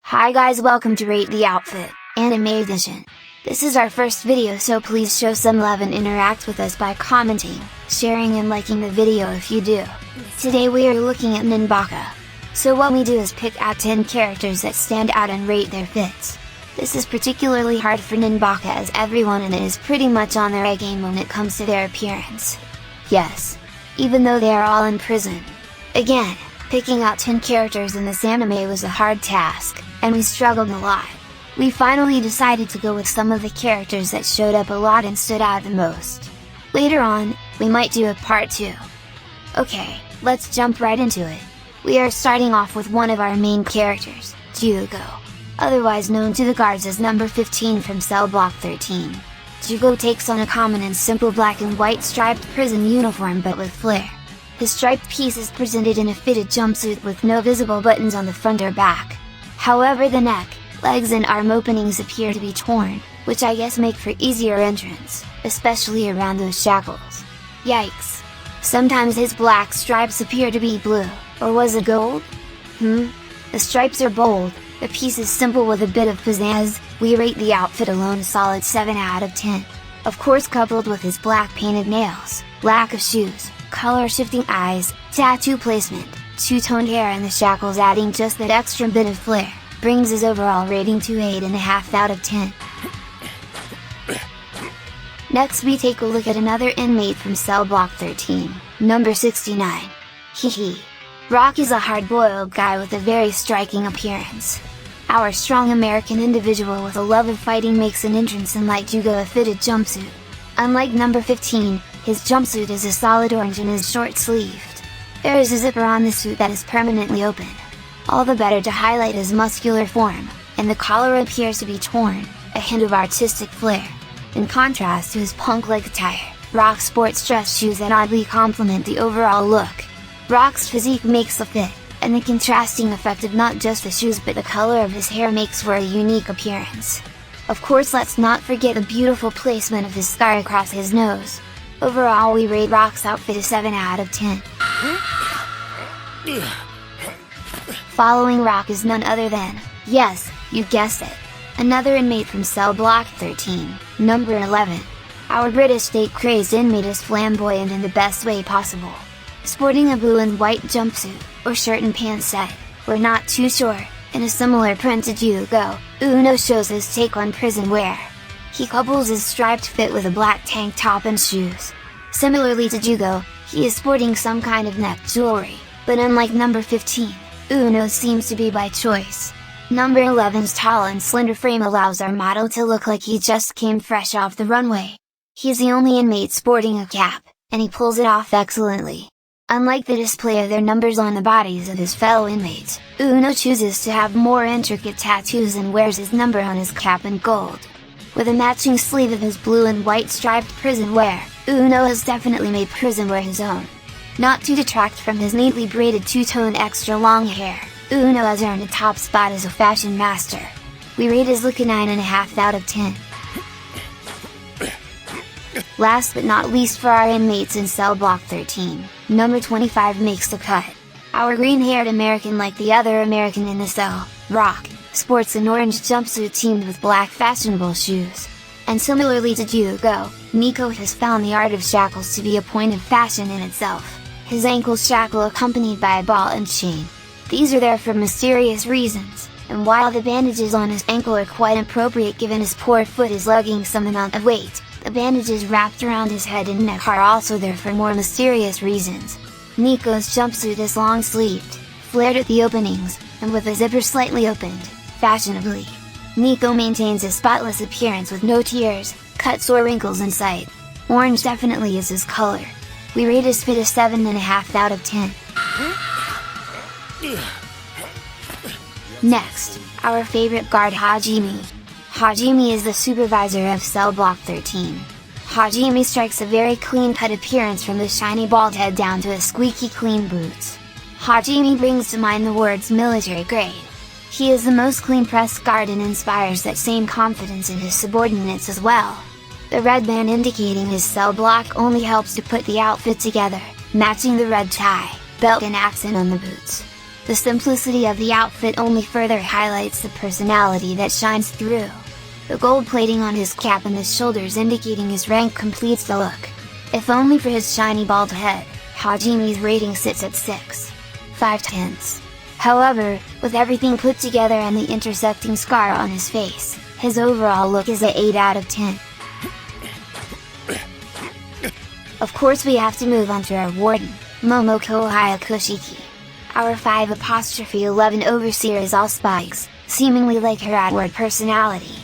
Hi guys, welcome to Rate the Outfit, Anime Edition. This is our first video, so please show some love and interact with us by commenting, sharing and liking the video if you do. Today we are looking at Nanbaka. So what we do is pick out 10 characters that stand out and rate their fits. This is particularly hard for Nanbaka as everyone in it is pretty much on their A game when it comes to their appearance. Yes, even though they are all in prison. Again, picking out 10 characters in this anime was a hard task, and we struggled a lot. We finally decided to go with some of the characters that showed up a lot and stood out the most. Later on, we might do a part 2. Okay, let's jump right into it. We are starting off with one of our main characters, Jugo, otherwise known to the guards as number 15 from Cell Block 13. Jugo takes on a common and simple black and white striped prison uniform but with flair. His striped piece is presented in a fitted jumpsuit with no visible buttons on the front or back. However, the neck, legs and arm openings appear to be torn, which I guess make for easier entrance, especially around those shackles. Yikes! Sometimes his black stripes appear to be blue, or was it gold? The stripes are bold, the piece is simple with a bit of pizzazz. We rate the outfit alone a solid 7 out of 10. Of course, coupled with his black painted nails, lack of shoes, color shifting eyes, tattoo placement, two-toned hair and the shackles adding just that extra bit of flair, brings his overall rating to 8.5 out of 10. Next we take a look at another inmate from Cell Block 13, number 69. Hehe. Rock is a hard-boiled guy with a very striking appearance. Our strong American individual with a love of fighting makes an entrance in like Jugo a fitted jumpsuit. Unlike number 15, his jumpsuit is a solid orange and is short-sleeved. There is a zipper on the suit that is permanently open. All the better to highlight his muscular form, and the collar appears to be torn, a hint of artistic flair. In contrast to his punk-like attire, Rock sports dress shoes that oddly complement the overall look. Rock's physique makes the fit, and the contrasting effect of not just the shoes but the color of his hair makes for a unique appearance. Of course, let's not forget the beautiful placement of his scar across his nose. Overall, we rate Rock's outfit a 7 out of 10. Following Rock is none other than, yes, you guessed it, another inmate from Cell Block 13, number 11. Our British state-crazed inmate is flamboyant in the best way possible. Sporting a blue and white jumpsuit, or shirt and pants set, we're not too sure, in a similar print to Jugo, Uno shows his take on prison wear. He couples his striped fit with a black tank top and shoes. Similarly to Jugo, he is sporting some kind of neck jewelry, but unlike number 15, Uno seems to be by choice. Number 11's tall and slender frame allows our model to look like he just came fresh off the runway. He's the only inmate sporting a cap, and he pulls it off excellently. Unlike the display of their numbers on the bodies of his fellow inmates, Uno chooses to have more intricate tattoos and wears his number on his cap in gold. With a matching sleeve of his blue and white striped prison wear, Uno has definitely made prison wear his own. Not to detract from his neatly braided two-tone extra long hair, Uno has earned a top spot as a fashion master. We rate his look a 9.5 out of 10. Last but not least for our inmates in Cell Block 13, number 25 makes the cut. Our green-haired American, like the other American in the cell, Rock, sports an orange jumpsuit teamed with black fashionable shoes. And similarly to Jugo, Nico has found the art of shackles to be a point of fashion in itself. His ankle shackle accompanied by a ball and chain. These are there for mysterious reasons, and while the bandages on his ankle are quite appropriate given his poor foot is lugging some amount of weight, the bandages wrapped around his head and neck are also there for more mysterious reasons. Nico's jumpsuit is long-sleeved, flared at the openings, and with a zipper slightly opened, fashionably. Nico maintains a spotless appearance with no tears, cuts or wrinkles in sight. Orange definitely is his color. We rate his fit a 7.5 out of 10. Next, our favorite guard Hajime. Hajime is the supervisor of Cell Block 13. Hajime strikes a very clean-cut appearance from the shiny bald head down to his squeaky clean boots. Hajime brings to mind the words military grade. He is the most clean-pressed guard and inspires that same confidence in his subordinates as well. The red band indicating his cell block only helps to put the outfit together, matching the red tie, belt and accent on the boots. The simplicity of the outfit only further highlights the personality that shines through. The gold plating on his cap and his shoulders indicating his rank completes the look. If only for his shiny bald head, Hajime's rating sits at 6.5/10. However, with everything put together and the intersecting scar on his face, his overall look is a 8 out of 10. Of course we have to move on to our warden, Momoko Hyakushiki. Our 5'11" overseer is all spikes, seemingly like her outward personality.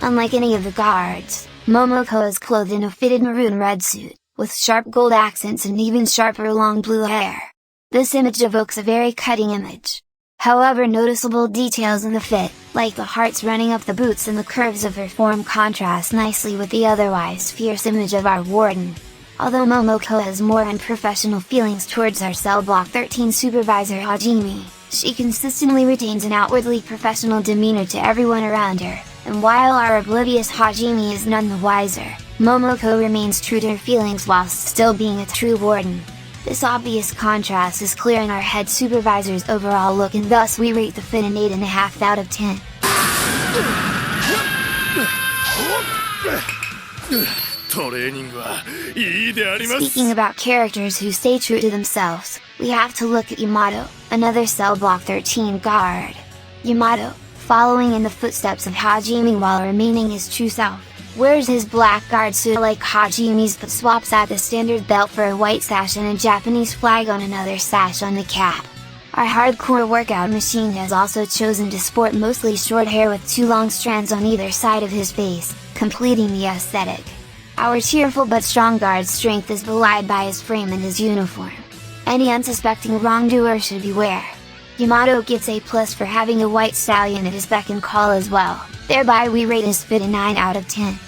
Unlike any of the guards, Momoko is clothed in a fitted maroon red suit, with sharp gold accents and even sharper long blue hair. This image evokes a very cutting image. However, noticeable details in the fit, like the hearts running up the boots and the curves of her form, contrast nicely with the otherwise fierce image of our warden. Although Momoko has more unprofessional feelings towards our Cell Block 13 supervisor Hajime, she consistently retains an outwardly professional demeanor to everyone around her, and while our oblivious Hajime is none the wiser, Momoko remains true to her feelings whilst still being a true warden. This obvious contrast is clear in our head supervisor's overall look, and thus we rate the fit an 8.5 out of 10. Speaking about characters who stay true to themselves, we have to look at Yamato, another Cell Block 13 guard. Yamato, following in the footsteps of Hajime while remaining his true self, wears his black guard suit like Hajime's but swaps out the standard belt for a white sash and a Japanese flag on another sash on the cap. Our hardcore workout machine has also chosen to sport mostly short hair with 2 long strands on either side of his face, completing the aesthetic. Our cheerful but strong guard's strength is belied by his frame and his uniform. Any unsuspecting wrongdoer should beware. Yamato gets A+ for having a white stallion at his beck and call as well, thereby we rate his fit a 9 out of 10.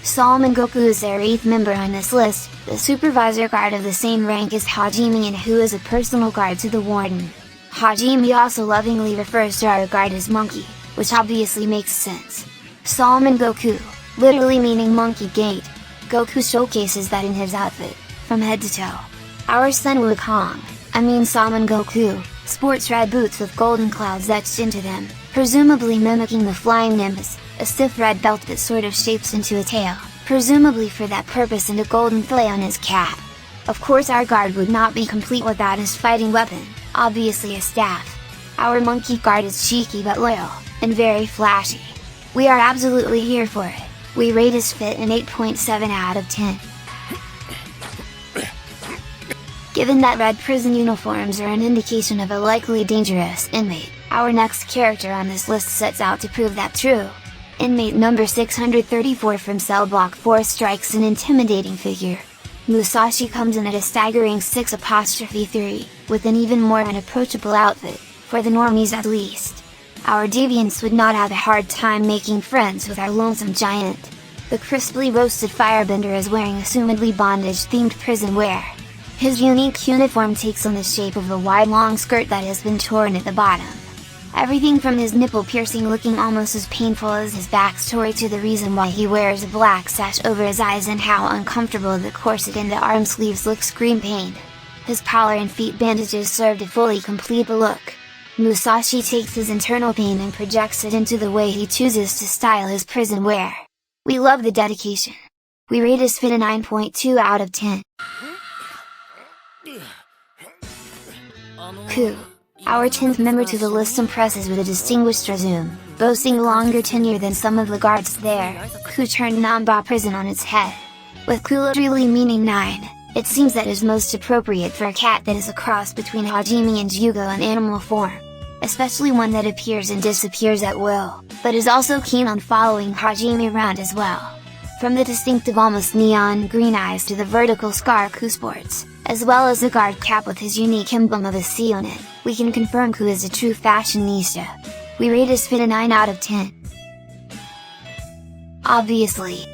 Solomon Goku is our 8th member on this list, the supervisor guard of the same rank as Hajime and who is a personal guard to the warden. Hajime also lovingly refers to our guard as Monkey, which obviously makes sense. Solomon Goku, literally meaning monkey gait. Goku showcases that in his outfit, from head to toe. Our son Solomon Goku, sports red boots with golden clouds etched into them, presumably mimicking the flying nimbus, a stiff red belt that sort of shapes into a tail, presumably for that purpose, and a golden fillet on his cap. Of course our guard would not be complete without his fighting weapon, obviously a staff. Our monkey guard is cheeky but loyal, and very flashy. We are absolutely here for it. We rate his fit an 8.7 out of 10. Given that red prison uniforms are an indication of a likely dangerous inmate, our next character on this list sets out to prove that true. Inmate number 634 from Cell Block 4 strikes an intimidating figure. Musashi comes in at a staggering 6'3", with an even more unapproachable outfit, for the normies at least. Our deviants would not have a hard time making friends with our lonesome giant. The crisply roasted firebender is wearing assumedly bondage-themed prison wear. His unique uniform takes on the shape of a wide long skirt that has been torn at the bottom. Everything from his nipple piercing looking almost as painful as his backstory to the reason why he wears a black sash over his eyes and how uncomfortable the corset in the arm sleeves look scream pain. His collar and feet bandages serve to fully complete the look. Musashi takes his internal pain and projects it into the way he chooses to style his prison wear. We love the dedication. We rate his fit a 9.2 out of 10. Ku, our 10th member to the list, impresses with a distinguished resume, boasting a longer tenure than some of the guards there. Ku turned Nanbaka prison on its head. With Ku literally meaning 9, it seems that is most appropriate for a cat that is a cross between Hajime and Jugo in animal form, especially one that appears and disappears at will, but is also keen on following Hajime around as well. From the distinctive almost neon green eyes to the vertical scar Ku sports, as well as the guard cap with his unique emblem of a sea on it, we can confirm Ku is a true fashionista. We rate his fit a 9 out of 10. Obviously,